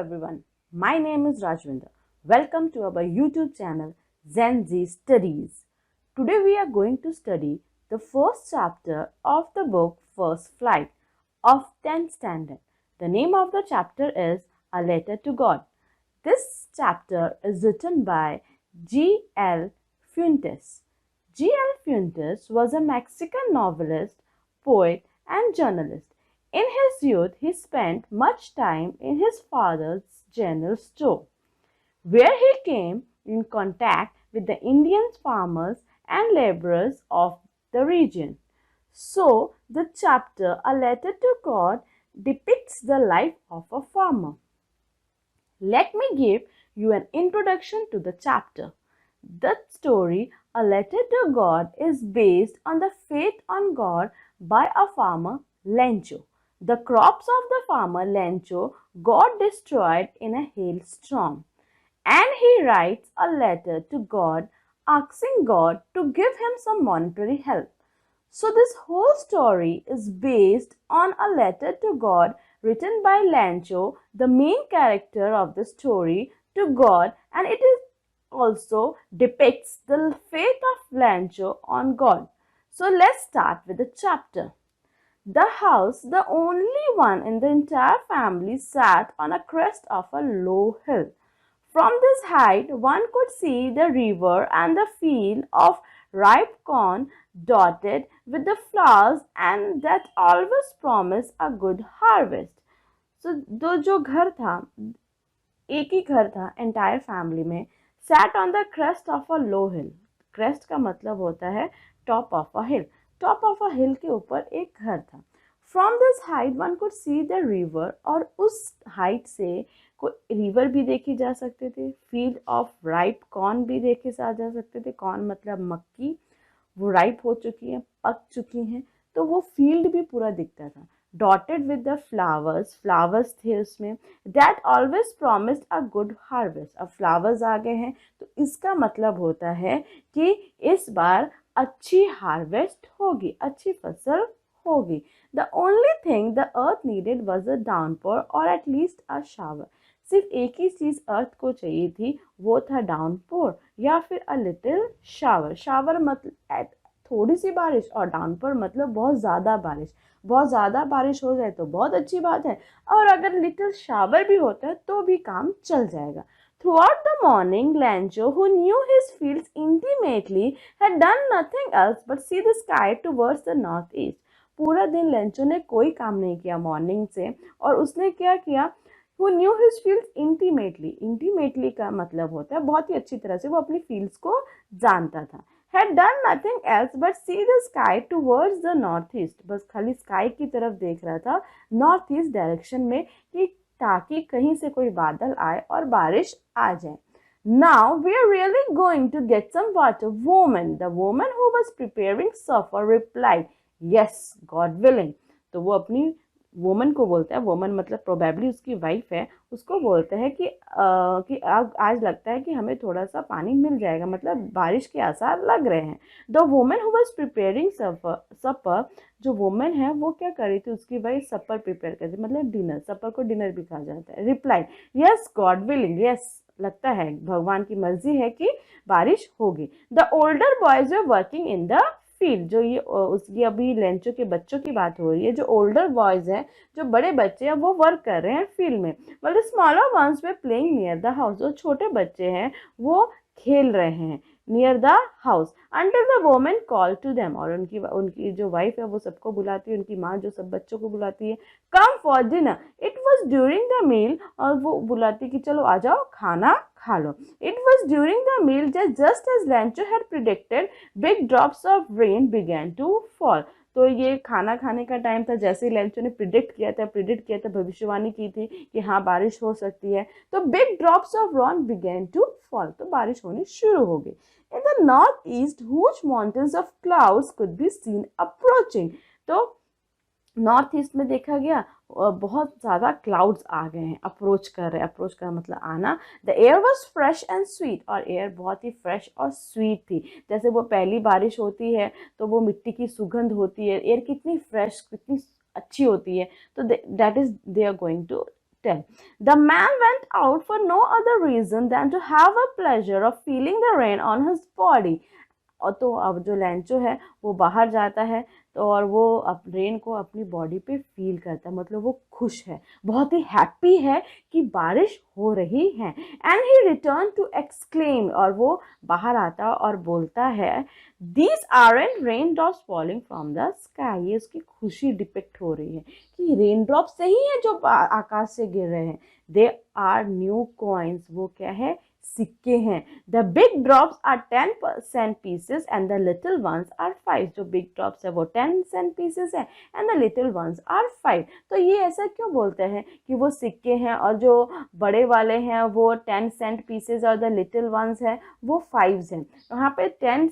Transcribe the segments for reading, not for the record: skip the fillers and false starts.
everyone. My name is Rajwinder. Welcome to our YouTube channel Gen Z Studies. Today we are going to study the first chapter of the book First Flight of 10th Standard. The name of the chapter is A Letter to God. This chapter is written by G. L. Fuentes. G. L. Fuentes was a Mexican novelist, poet, and journalist. In his youth, he spent much time in his father's general store, where he came in contact with the Indian farmers and laborers of the region. So, the chapter A Letter to God depicts the life of a farmer. Let me give you an introduction to the chapter. The story A Letter to God is based on the faith on God by a farmer, Lencho. The crops of the farmer Lencho got destroyed in a hailstorm, and he writes a letter to God asking God to give him some monetary help. So, this whole story is based on a letter to God written by Lancho, the main character of the story, to God, and it is also depicts the faith of Lancho on God. So, let's start with the chapter. The house, the only one in the entire family, sat on a crest of a low hill. From this height, one could see the river and the field of ripe corn dotted with the flowers and that always promised a good harvest. So, जो घर था, एक ही घर था entire family में, sat on the crest of a low hill. Crest का मतलब होता है top of a hill. Top of a hill के ऊपर एक घर था. From this height one could see the river, और उस height से कोई river भी देखी जा सकते थे, field of ripe corn भी देखे जा सकते थे. corn मतलब मक्की, वो ripe हो चुकी है, पक चुकी हैं, तो वो field भी पूरा दिखता था. Dotted with the flowers, flowers थे उसमें, that always promised a good harvest. अब flowers आ गए हैं तो इसका मतलब होता है कि इस बार अच्छी harvest होगी, अच्छी फसल होगी. The only thing the earth needed was a downpour or at least a shower. सिर्फ एक ही चीज अर्थ को चाहिए थी, वो था डाउनपोर या फिर अ लिटिल शावर. शावर मतलब थोड़ी सी बारिश, और डाउनपोर मतलब बहुत ज़्यादा बारिश. बहुत ज़्यादा बारिश हो जाए तो बहुत अच्छी बात है, और अगर लिटिल शावर भी होता है तो भी काम चल जाएगा. Throughout the morning, Lancho, who knew his fields intimately, had done nothing else but see the sky towards the northeast. पूरा दिन लेंचो ने कोई काम नहीं किया मॉर्निंग से, और उसने क्या किया, who knew his fields intimately. intimately का मतलब होता है बहुत ही अच्छी तरह से, वो अपनी fields को जानता था. had done nothing else but see the sky towards the northeast. बस खाली sky की तरफ देख रहा था northeast direction में, कि ताकि कहीं से कोई बादल आए और बारिश आ जाए. Now we are really going to get some water. Woman, the woman who was preparing supper, replied, Yes, God willing. तो वो अपनी वोमन को बोलता है, वोमन मतलब प्रोबेबली उसकी वाइफ है, उसको बोलता है कि आज लगता है कि हमें थोड़ा सा पानी मिल जाएगा, मतलब बारिश के आसार लग रहे हैं. The woman who was preparing supper, जो वोमन है वो क्या कर रही थी, उसकी वाइफ सपर प्रिपेयर कर रही थी, मतलब डिनर. सपर को डिनर भी कहा जाता है. Replied, yes God willing. Yes, लगता है भगवान की मर्जी है कि बारिश होगी. The older boys were working in the field. जो ये उसकी अभी लेंचो के बच्चों की बात हो रही है, जो ओल्डर बॉयज हैं, जो बड़े बच्चे हैं, वो वर्क कर रहे हैं फील्ड में. The smaller ones were playing near the house. जो छोटे बच्चे हैं वो खेल रहे हैं near the house. Until the women call to them. और उनकी जो वाइफ है वो सबको बुलाती है, उनकी माँ जो सब बच्चों को बुलाती है, come for dinner. It was during the meal. और वो बुलाती कि चलो आ जाओ खाना खा लो. It was during the meal that just as Lancho had predicted, big drops of rain began to fall. तो ये खाना खाने का टाइम था, जैसे ही लेंचो ने प्रिडिक्ट किया था, भविष्यवाणी की थी कि हाँ बारिश हो सकती है, तो big drops of rain began to fall. तो बारिश होनी शुरू हो गई. In the north east huge mountains of clouds could be seen approaching. तो नॉर्थ ईस्ट में देखा गया बहुत ज़्यादा क्लाउड्स आ गए हैं, अप्रोच कर रहे हैं. अप्रोच का मतलब आना. The air was fresh and sweet. और एयर बहुत ही फ्रेश और स्वीट थी. जैसे वो पहली बारिश होती है तो वो मिट्टी की सुगंध होती है, एयर कितनी फ्रेश, कितनी अच्छी होती है. तो that is they are going to 10. The man went out for no other reason than to have a pleasure of feeling the rain on his body. और तो अब जो लैंचो है वो बाहर जाता है तो और वो रेन को अपनी बॉडी पे फील करता है, मतलब वो खुश है, बहुत ही हैप्पी है कि बारिश हो रही है. And he return to exclaim, और वो बाहर आता और बोलता है, these aren't rain drops falling from the sky. ये उसकी खुशी डिपिक्ट हो रही है कि रेन ड्रॉप्स नहीं है जो आकाश से गिर रहे हैं, दे आर न्यू कॉइन्स. वो क्या है, सिक्के हैं. The big drops are 10 pieces and the little ones are 5. जो बिग ड्रॉप्स है वो 10 पीसेस है and the little ones are 5. तो ये ऐसा क्यों बोलते हैं कि वो सिक्के हैं और जो बड़े वाले हैं वो 10 पीसेस और द लिटिल वंस है वो 5 हैं. वहाँ पे 10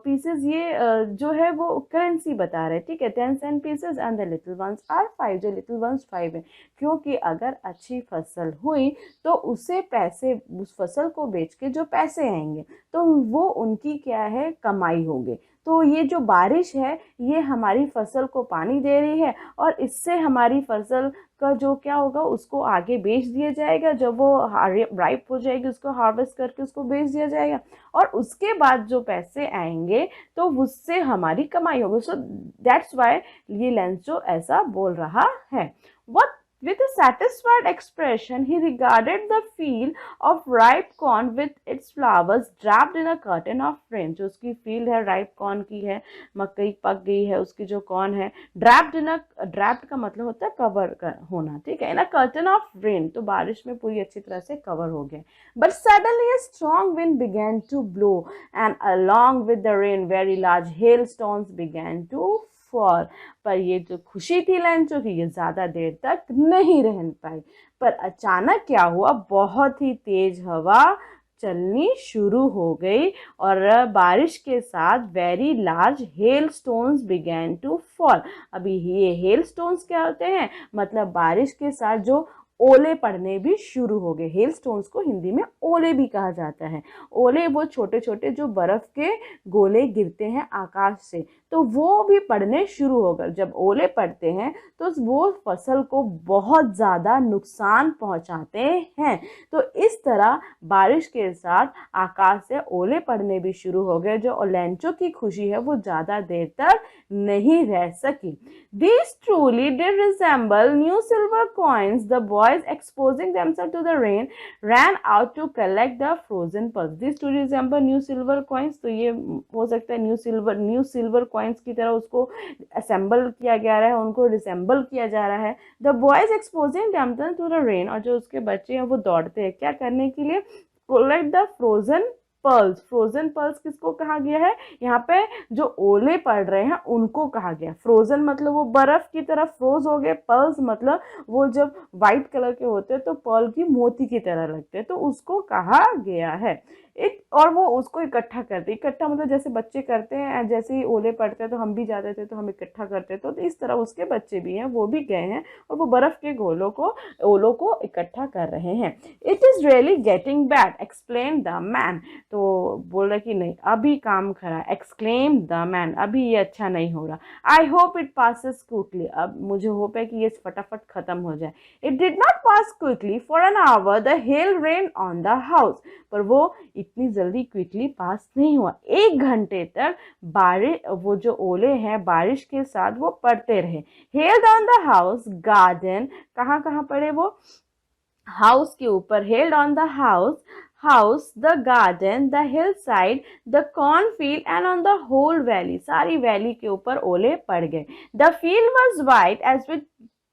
पीसेस ये जो है वो करेंसी बता रहे हैं, ठीक है. 10 pieces and the little ones are 5. जो लिटिल वंस 5 है, क्योंकि अगर अच्छी फसल हुई तो उसे पैसे, उस फसल को बेच के जो पैसे आएंगे तो वो उनकी क्या है, कमाई होगी. तो ये जो बारिश है ये हमारी फसल को पानी दे रही है और इससे हमारी फसल का जो क्या होगा उसको आगे बेच दिया जाएगा. जब वो राइप हो जाएगी उसको हार्वेस्ट करके उसको बेच दिया जाएगा और उसके बाद जो पैसे आएंगे तो उससे हमारी कमाई होगी. सो दैट्स व्हाई ये लैंचो ऐसा बोल रहा है. What With a satisfied expression, he regarded the field of ripe corn with its flowers draped in a curtain of rain. जो उसकी फील्ड है ripe corn की है, मकई पक गई है, उसकी जो corn है, draped का मतलब होता है कवर होना, ठीक है. In a curtain of rain, तो बारिश में पूरी अच्छी तरह से कवर हो गया. But suddenly a strong wind began to blow, and along with the rain, very large hailstones began to fall. पर ये जो खुशी थी लैंचो की ये ज़्यादा देर तक नहीं रह पाई. पर अचानक क्या हुआ, बहुत ही तेज हवा चलनी शुरू हो गई और बारिश के साथ very large hail stones began to fall. अभी ये हेल स्टोन्स क्या होते हैं, मतलब बारिश के साथ जो ओले पड़ने भी शुरू हो गए. हेल स्टोन्स को हिंदी में ओले भी कहा जाता है. ओले वो छोटे छोटे जो बर्फ के गोले गिरते हैं आकाश से, तो वो भी पड़ने शुरू हो गए. जब ओले पड़ते हैं तो वो फसल को बहुत ज़्यादा नुकसान पहुंचाते हैं. तो इस तरह बारिश के साथ आकाश से ओले पड़ने भी शुरू हो गए. जो लैंचो की खुशी है वो ज़्यादा देर तक नहीं रह सकी. These truly did resemble new silver coins. The boys, exposing themselves to the rain, ran out to collect the frozen pearls. These truly resemble new silver coins. तो ये हो सकता है न्यू सिल्वर कॉइन्स की तरह उसको असेंबल किया जा रहा है, उनको रिसेंबल किया जा रहा है. The boys exposing themselves to the rain, और जो उसके बच्चे हैं वो दौड़ते हैं क्या करने के लिए, collect the frozen pearls. Frozen pearls किसको कहा गया है, यहाँ पे जो ओले पड़ रहे हैं उनको कहा गया. फ्रोजन मतलब वो बर्फ की तरह फ्रोज हो गए. पर्ल्स मतलब वो जब वाइट कलर के होते हैं तो पर्ल की मोती की तरह लगते हैं, तो उसको कहा गया है. और वो उसको इकट्ठा करते. इकट्ठा मतलब जैसे बच्चे करते हैं, जैसे ही ओले पड़ते हैं तो हम भी जाते थे तो हम इकट्ठा करते थे, तो इस तरह उसके बच्चे भी हैं, वो भी गए हैं और वो बर्फ के ओलों को इकट्ठा कर रहे हैं. It is really getting bad, explain the man. तो बोल रहा कि नहीं अभी काम खरा. एक्सक्लेम द मैन, अभी ये अच्छा नहीं हो रहा. I hope it passes quickly, अब मुझे होप है कि ये फटाफट खत्म हो जाए. It did not pass quickly for an hour. The hell rain on the house, पर वो इतनी जल्दी क्विकली पास नहीं हुआ. 1 घंटे तक बारिश, वो जो ओले हैं बारिश के साथ वो पड़ते रहे. Held on the house, garden, कहाँ कहाँ पड़े वो, हाउस के ऊपर. Held on the house, the garden, the hillside, the cornfield and on the whole valley. सारी वैली के ऊपर ओले पड़ गए. The field was white as with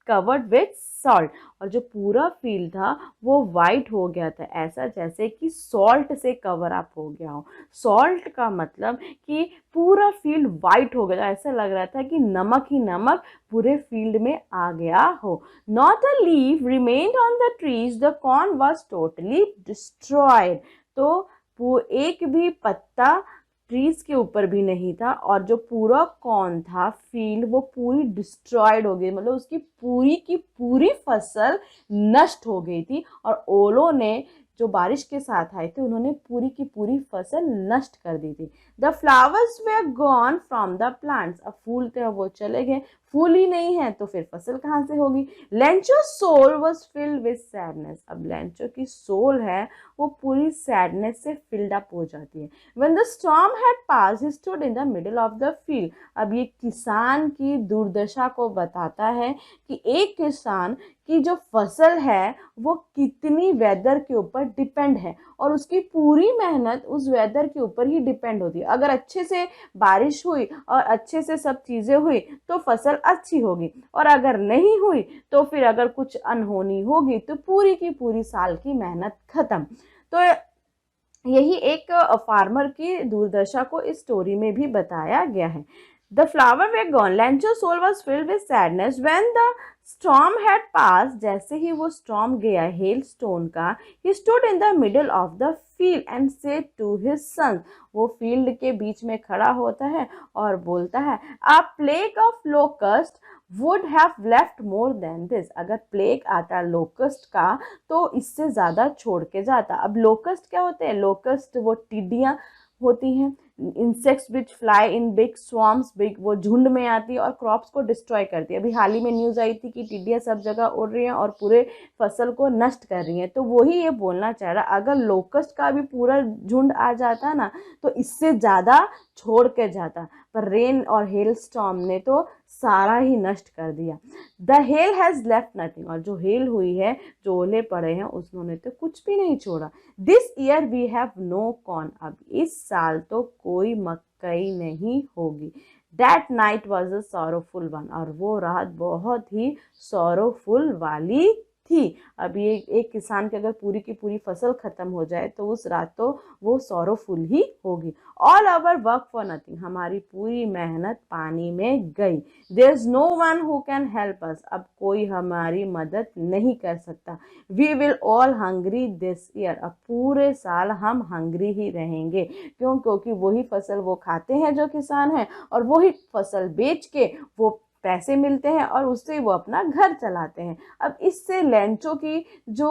covered with salt, और जो पूरा फील्ड था वो वाइट हो गया था, ऐसा जैसे कि सॉल्ट से कवर अप हो गया हो. सॉल्ट का मतलब कि पूरा फील्ड वाइट हो गया, ऐसा लग रहा था कि नमक ही नमक पूरे फील्ड में आ गया हो. Not a leaf remained on the trees, the corn was totally destroyed. तो एक भी पत्ता ट्रीज के ऊपर भी नहीं था और जो पूरा कॉर्न था फील्ड वो पूरी डिस्ट्रॉयड हो गई, मतलब उसकी पूरी की पूरी फसल नष्ट हो गई थी. और ओलों ने जो बारिश के साथ आए थे उन्होंने पूरी की पूरी फसल नष्ट कर दी थी. The flowers way gone from the plants, अब फूल थे वो चले गए, फूल ही नहीं है तो फिर फसल कहाँ से होगी। Lencho soul was filled with sadness. अब लेंचो की सोल है वो पूरी सैडनेस से फिल्ड अप हो जाती है। When the storm had pass he stood in the middle of the field. अब ये किसान की दुर्दशा को बताता है कि एक किसान की जो फसल है वो कितनी वेदर के ऊपर डिपेंड है और उसकी पूरी मेहनत उस वेदर के ऊपर ही डिपेंड होती है। अगर अच्छे से बारिश हुई और अच्छे से सब चीज़ें हुई तो फसल अच्छी होगी, और अगर नहीं हुई तो फिर अगर कुछ अनहोनी होगी तो पूरी की पूरी साल की मेहनत खत्म। तो यही एक फार्मर की दुर्दशा को इस स्टोरी में भी बताया गया है। The flower were gone. Lencho's soul was filled with sadness when the storm had passed. जैसे ही वो storm गया hailstone का, he stood in the middle of the field and said to his sons. वो फील्ड के बीच में खड़ा होता है और बोलता है, A plague of locust would have left more than this. अगर प्लेग आता लोकस्ट का तो इससे ज़्यादा छोड़ के जाता। अब लोकस्ट क्या होते हैं? लोकस्ट वो टिड्डियाँ होती हैं, insects which fly in big swarms, big वो झुंड में आती है और क्रॉप्स को डिस्ट्रॉय करती है। अभी हाल ही में न्यूज़ आई थी कि टिड्डियाँ सब जगह उड़ रही हैं और पूरे फसल को नष्ट कर रही हैं। तो वही ये बोलना चाह रहा, अगर लोकस्ट का भी पूरा झुंड आ जाता ना तो इससे ज़्यादा छोड़ के जाता, पर रेन और हेल स्टॉर्म ने तो सारा ही नष्ट कर दिया। The hell has left nothing. और जो हेल हुई है, जो ओले पड़े हैं, उसने तो कुछ भी नहीं छोड़ा। This year we have no corn. अब इस साल तो कोई मकई नहीं होगी। That night was a sorrowful one. और वो रात बहुत ही सॉरोफुल वाली थी। अब ये एक किसान की अगर पूरी की पूरी फसल खत्म हो जाए तो उस रात तो वो सॉरोफुल ही होगी। All our work for nothing. हमारी पूरी मेहनत पानी में गई। There is no one who can help us. अब कोई हमारी मदद नहीं कर सकता। We will all hungry this year. अब पूरे साल हम हंग्री ही रहेंगे। क्यों? क्योंकि वही फसल वो खाते हैं जो किसान हैं, और वही फसल बेच के वो पैसे मिलते हैं और उससे वो अपना घर चलाते हैं। अब इससे लेंचो की जो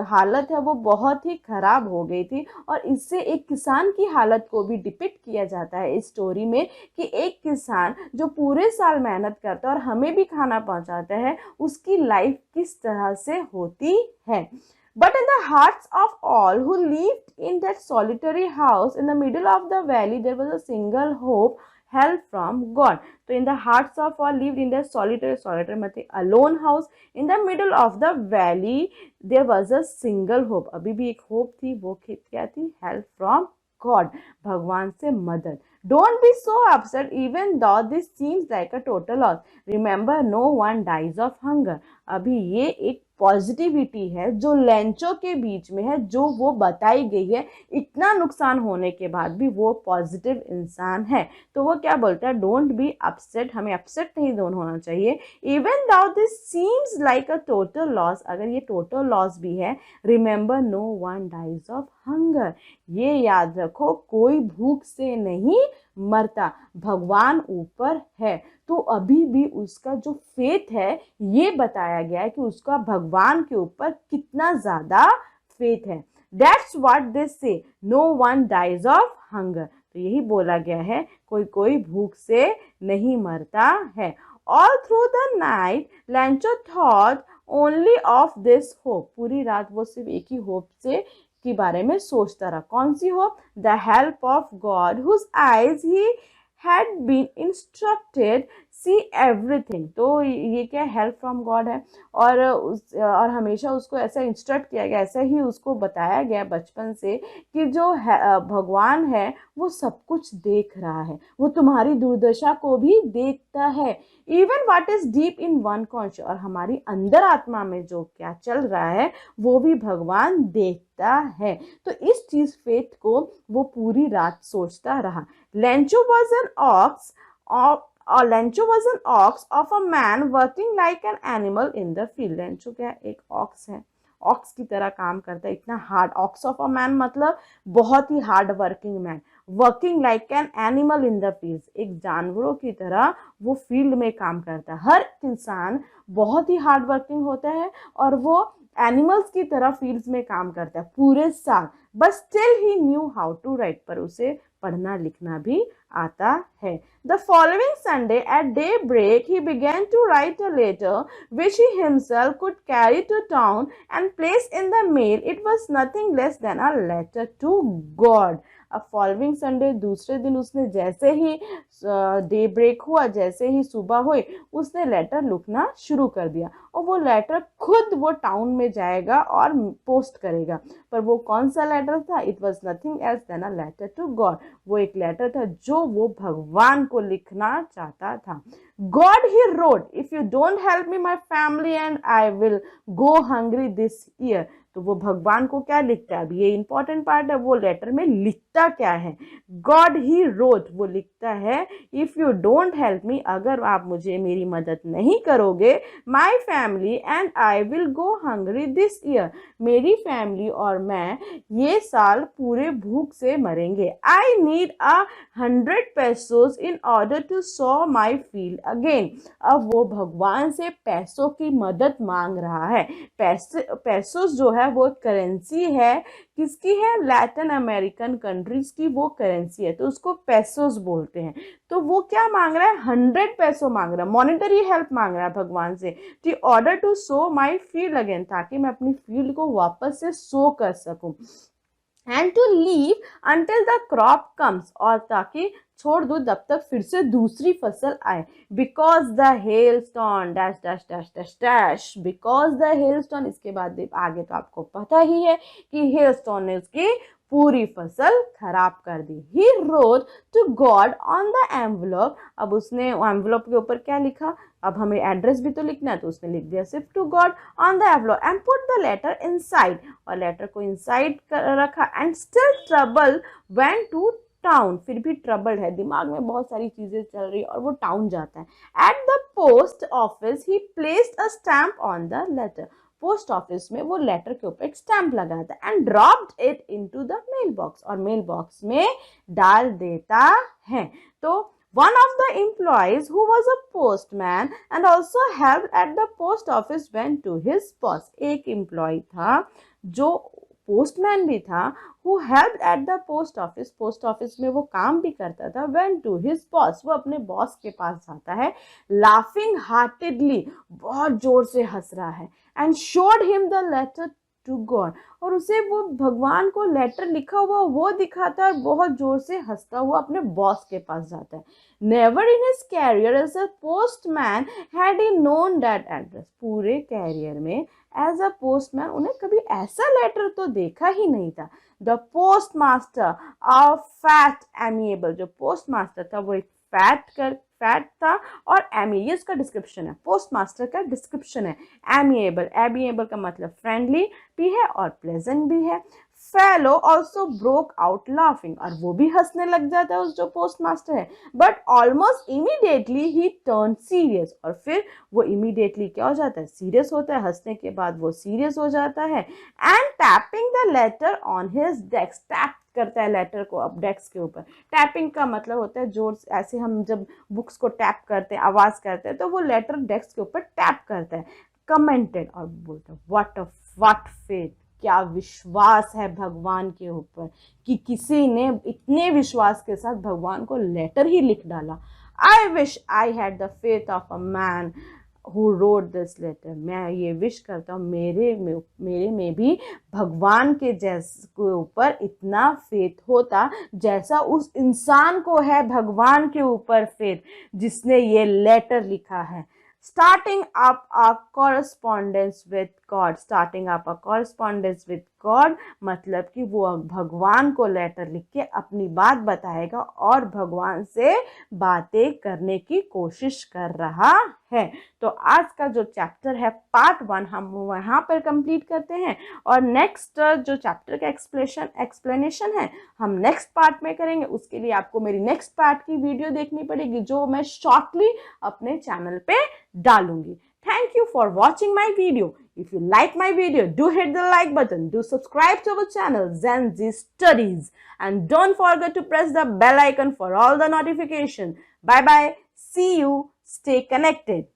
हालत है वो बहुत ही खराब हो गई थी, और इससे एक किसान की हालत को भी डिपिक्ट किया जाता है इस स्टोरी में कि एक किसान जो पूरे साल मेहनत करता है और हमें भी खाना पहुंचाता है, उसकी लाइफ किस तरह से होती है। But in the hearts of all who lived in that solitary house in the middle of the valley, there was a single hope, help from God. So in the hearts of all lived in that solitary मतलब alone house in the middle of the valley, there was a single hope. अभी भी एक hope थी, वो क्या थी? Help from God, भगवान से मदद। Don't be so upset even though this seems like a total loss. Remember, no one dies of hunger. अभी ये एक पॉजिटिविटी है जो लेंचो के बीच में है, जो वो बताई गई है। इतना नुकसान होने के बाद भी वो पॉजिटिव इंसान है। तो वो क्या बोलता है? Don't be upset. हमें अपसेट नहीं होना चाहिए। Even though this seems like a total loss. अगर ये टोटल लॉस भी है, remember no one dies of hunger. ये याद रखो, कोई भूख से नहीं मरता, भगवान ऊपर है। तो अभी भी उसका जो फेथ है, ये बताया गया है कि उसका भगवान के ऊपर कितना ज्यादा फेथ है। That's what they say, no one dies of hunger. तो यही बोला गया है, कोई भूख से नहीं मरता है। All through the night Lencho thought only of this hope. पूरी रात वो सिर्फ एक ही होप से के बारे में सोचता रहा। कौन सी hope? The help of God whose eyes he had been instructed see everything। तो ये क्या हेल्प फ्रॉम गॉड है, और हमेशा उसको ऐसा इंस्ट्रक्ट किया गया, ऐसा ही उसको बताया गया बचपन से कि जो भगवान है वो सब कुछ देख रहा है, वो तुम्हारी दुर्दशा को भी देखता है। Even what is deep in one conscious. और हमारी अंदर आत्मा में जो क्या चल रहा है वो भी भगवान देखता है। तो इस चीज फेथ को वो पूरी रात सोचता रहा। Lencho was an ox of a man working like an animal in the field। Lencho क्या? एक ऑक्स है, ऑक्स की तरह काम करता है। इतना hard, ox of a man मतलब बहुत ही hard working man. Working like an animal in the field, एक जानवरों की तरह वो फील्ड में काम करता है। हर इंसान बहुत ही हार्ड वर्किंग होता है और वो एनिमल्स की तरह फील्ड्स में काम करता है पूरे साल, but still he knew how to write, पर उसे पढ़ना लिखना भी आता है. The following Sunday at daybreak he began to write a letter which he himself could carry to town and place in the mail. It was nothing less than a letter to God. अब following Sunday दूसरे दिन उसने जैसे ही day break हुआ, जैसे ही सुबह हुई, उसने लेटर लिखना शुरू कर दिया और वो लेटर खुद वो टाउन में जाएगा और पोस्ट करेगा. पर वो कौन सा लेटर था? It was nothing else than a letter to God. वो एक लेटर था जो वो भगवान को लिखना चाहता था. God, he wrote, if you don't help me, my family and I will go hungry this year. तो वो भगवान को क्या लिखता है? अब ये इंपॉर्टेंट पार्ट है. वो लेटर में लिखता क्या है? God, he wrote, वो लिखता है if you don't help me, अगर आप मुझे मेरी मदद नहीं करोगे, my family and I will go hungry this year, मेरी फैमिली और मैं ये साल पूरे भूख से मरेंगे. I need 100 pesos in order to sow my field again. अब वो भगवान से पैसों की मदद मांग रहा है. पैसोस जो है वो करेंसी है. किसकी है? लैटिन अमेरिकन कंट्रीज की वो करेंसी है, तो उसको पैसोस बोलते हैं. तो वो क्या मांग रहा है? 100 पैसो मांग रहा है, मॉनेटरी हेल्प मांग रहा है भगवान से, to order to sow my field again, ताकि मैं अपनी फील्ड को वापस से सो कर सकूं. And to leave until the crop comes, और ताकि छोड़ दो जब तक फिर से दूसरी फसल आए. Because the hailstorm dash dash dash dash dash, because the hailstorm, इसके बाद आगे तो आपको पता ही है कि हेलस्टॉर्म ने उसकी पूरी फसल खराब कर दी. He wrote to God on the envelope. अब उसने एनवलप के ऊपर क्या लिखा? अब हमें एड्रेस भी तो लिखना है, तो उसने लिख दिया सिर्फ to God on the envelope and put the letter inside, और लेटर को इनसाइड रखा. And still trouble went to town, फिर भी ट्रबल है, दिमाग में बहुत सारी चीजें चल रही और वो टाउन जाता है. At the post office he placed a stamp on the letter. Post office में वो लेटर के ऊपर एक स्टैम्प लगाता है. And dropped it into the mail box, और मेल बॉक्स में डाल देता है. तो one of the employees who was a postman and also helped at the post office went to his boss. एक एम्प्लॉय था जो पोस्टमैन भी था, who helped at the post office, post office में वो काम भी करता था. went to his boss, वो अपने बॉस के पास जाता है. laughing heartedly, बहुत जोर से हंस रहा है. and showed him the letter to God, और उसे वो भगवान को लेटर लिखा हुआ वो दिखाता है और बहुत जोर से हंसता हुआ अपने बॉस के पास जाता है. Never in his career as a postman had he known that address. पूरे कैरियर में एज अ पोस्टमैन उन्हें कभी ऐसा लेटर तो देखा ही नहीं था. द पोस्ट मास्टर और फैट एमिएबल, जो पोस्ट मास्टर था वो एक फैट था और ये उसका डिस्क्रिप्शन है. पोस्ट मास्टर का डिस्क्रिप्शन है एमिएबल का मतलब फ्रेंडली भी है और प्लेजेंट भी है. Fellow also broke out laughing, और वो भी हंसने लग जाता है उस जो पोस्ट मास्टर है. But almost immediately he turn serious, और फिर वो इमीडिएटली क्या हो जाता है? सीरियस होता है. हंसने के बाद वो सीरियस हो जाता है. And tapping the later on his desk, tap करता है लेटर को अब डेस्क के ऊपर. टैपिंग का मतलब होता है जोर से, ऐसे हम जब बुक्स को टैप करते हैं, आवाज करते हैं, तो वो लेटर डेस्क के ऊपर टैप करता है. कमेंटेड, और बोलता है व्हाट फेथ, क्या विश्वास है भगवान के ऊपर कि किसी ने इतने विश्वास के साथ भगवान को लेटर ही लिख डाला. I wish I had the faith of a man who wrote this letter. मैं ये विश करता हूँ मेरे में भी भगवान के जैसे ऊपर इतना फेथ होता जैसा उस इंसान को है भगवान के ऊपर फेथ जिसने ये लेटर लिखा है. Starting up a correspondence with God, मतलब कि वो भगवान को लेटर लिख के अपनी बात बताएगा और भगवान से बातें करने की कोशिश कर रहा है. तो आज का जो चैप्टर है पार्ट 1 हम वहाँ पर कंप्लीट करते हैं, और नेक्स्ट जो चैप्टर का एक्सप्लेनेशन है हम नेक्स्ट पार्ट में करेंगे. उसके लिए आपको मेरी नेक्स्ट पार्ट की वीडियो देखनी पड़ेगी जो मैं शॉर्टली अपने चैनल पे डालूंगी. Thank you for watching my video. If you like my video, do hit the like button. Do subscribe to our channel Zen Z Studies. And don't forget to press the bell icon for all the notifications. Bye bye. See you. Stay connected.